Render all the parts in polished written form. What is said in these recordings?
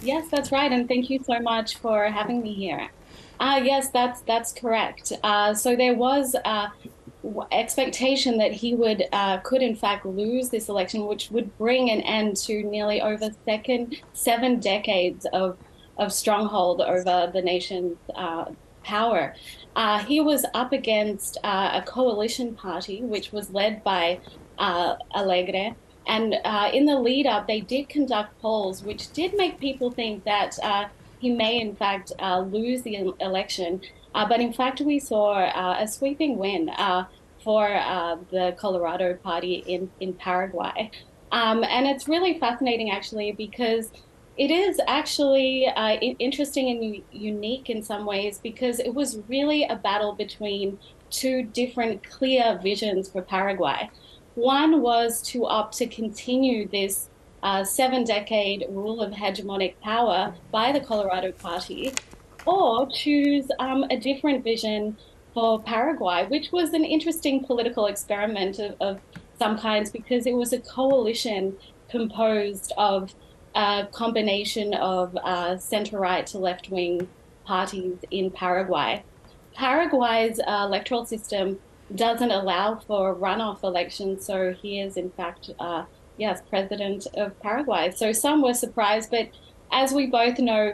Yes, that's right, and thank you so much for having me here. Yes, that's correct. So there was expectation that he would could in fact lose this election, which would bring an end to nearly over second 7 decades of stronghold over the nation's power. He was up against a coalition party, which was led by Alegre. And in the lead up, they did conduct polls, which did make people think that he may, in fact, lose the election. But in fact, we saw a sweeping win for the Colorado party in Paraguay. And it's really fascinating, actually, because it is actually interesting and unique in some ways because it was really a battle between two different clear visions for Paraguay. One was to opt to continue this 7 decade rule of hegemonic power by the Colorado Party, or choose a different vision for Paraguay, which was an interesting political experiment of some kinds because it was a coalition composed of a combination of center right to left wing parties in Paraguay. Paraguay's electoral system doesn't allow for runoff elections, so he is, in fact, yes, president of Paraguay. So some were surprised, but as we both know,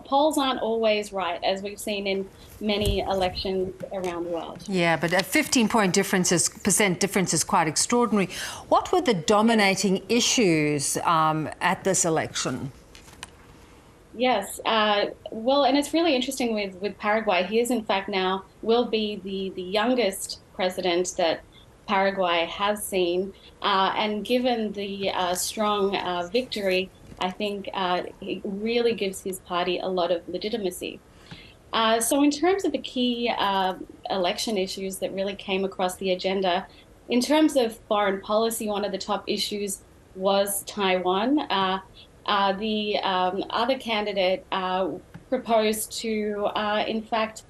polls aren't always right, as we've seen in many elections around the world. Yeah, but a 15-point percent difference is quite extraordinary. What were the dominating issues at this election? Yes, well, and it's really interesting with Paraguay. He is, in fact, now will be the youngest president that Paraguay has seen, and given the strong victory, I think it really gives his party a lot of legitimacy. So, in terms of the key election issues that really came across the agenda, in terms of foreign policy, one of the top issues was Taiwan. The other candidate proposed to, in fact,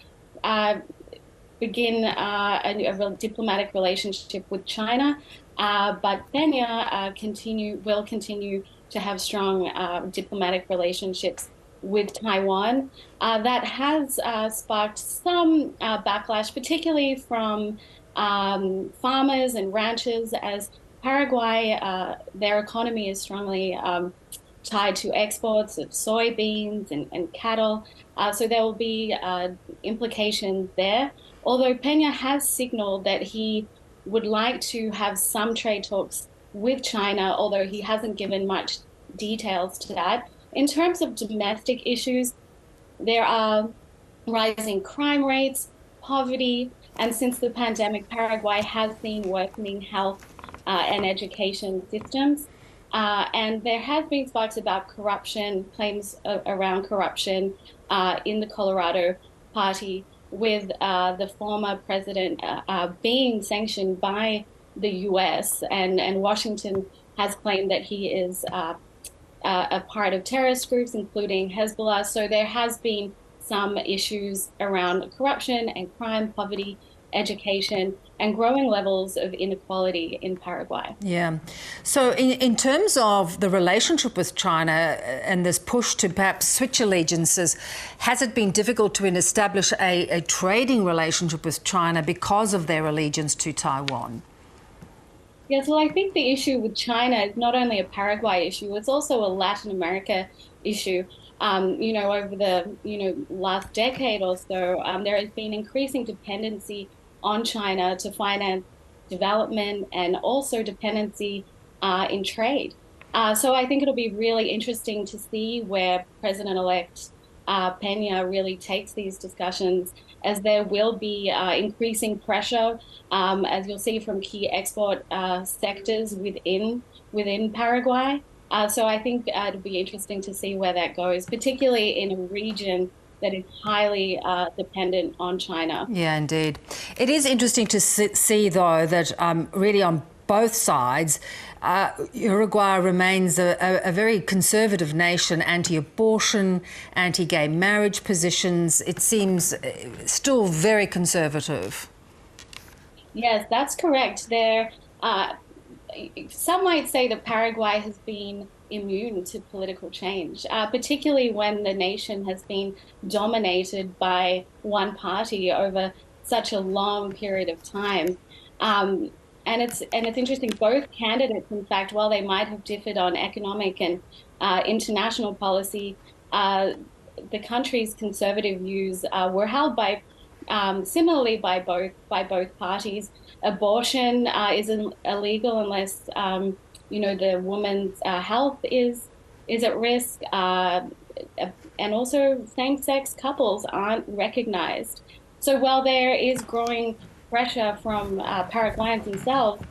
begin a diplomatic relationship with China, but Peña will continue to have strong diplomatic relationships with Taiwan. That has sparked some backlash, particularly from farmers and ranchers, as Paraguay, their economy is strongly tied to exports of soybeans and cattle. So there will be implications there. Although Peña has signaled that he would like to have some trade talks with China, although he hasn't given much details to that. In terms of domestic issues, there are rising crime rates, poverty, and since the pandemic, Paraguay has seen worsening health and education systems. And there has been sparks about corruption, claims around corruption in the Colorado Party, with the former president being sanctioned by the US, and Washington has claimed that he is a part of terrorist groups, including Hezbollah. So there has been some issues around corruption and crime, poverty, education, and growing levels of inequality in Paraguay. Yeah. So in terms of the relationship with China and this push to perhaps switch allegiances, has it been difficult to establish a trading relationship with China because of their allegiance to Taiwan? Yes, well, I think the issue with China is not only a Paraguay issue, it's also a Latin America issue. Over the, last decade or so, there has been increasing dependency on China to finance development and also dependency in trade. So I think it'll be really interesting to see where President-elect Peña really takes these discussions, as there will be increasing pressure, as you'll see from key export sectors within Paraguay. So I think it'll be interesting to see where that goes, particularly in a region that is highly dependent on China. Yeah, indeed. It is interesting to see, though, that really on both sides, Uruguay remains a very conservative nation, anti-abortion, anti-gay marriage positions. It seems still very conservative. Yes, that's correct. Some might say that Paraguay has been immune to political change, particularly when the nation has been dominated by one party over such a long period of time. Um, and it's interesting. Both candidates, in fact, while they might have differed on economic and international policy, uh, the country's conservative views were held by similarly by both parties. Abortion is illegal unless the woman's health is at risk, and also same-sex couples aren't recognized. So while there is growing pressure from Paraguayans themselves,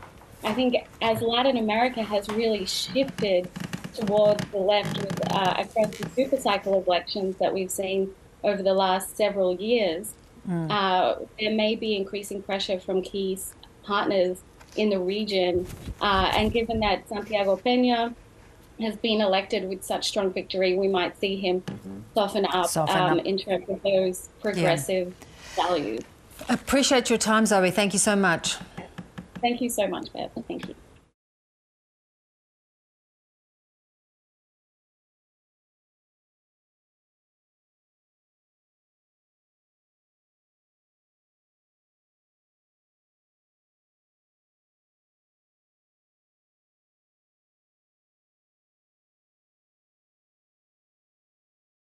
I think as Latin America has really shifted towards the left with across the super cycle of elections that we've seen over the last several years, there may be increasing pressure from key partners in the region. And given that Santiago Pena has been elected with such strong victory, we might see him soften up, in terms of those progressive values. Appreciate your time, Zoe. Thank you so much. Thank you so much, Bev. Thank you.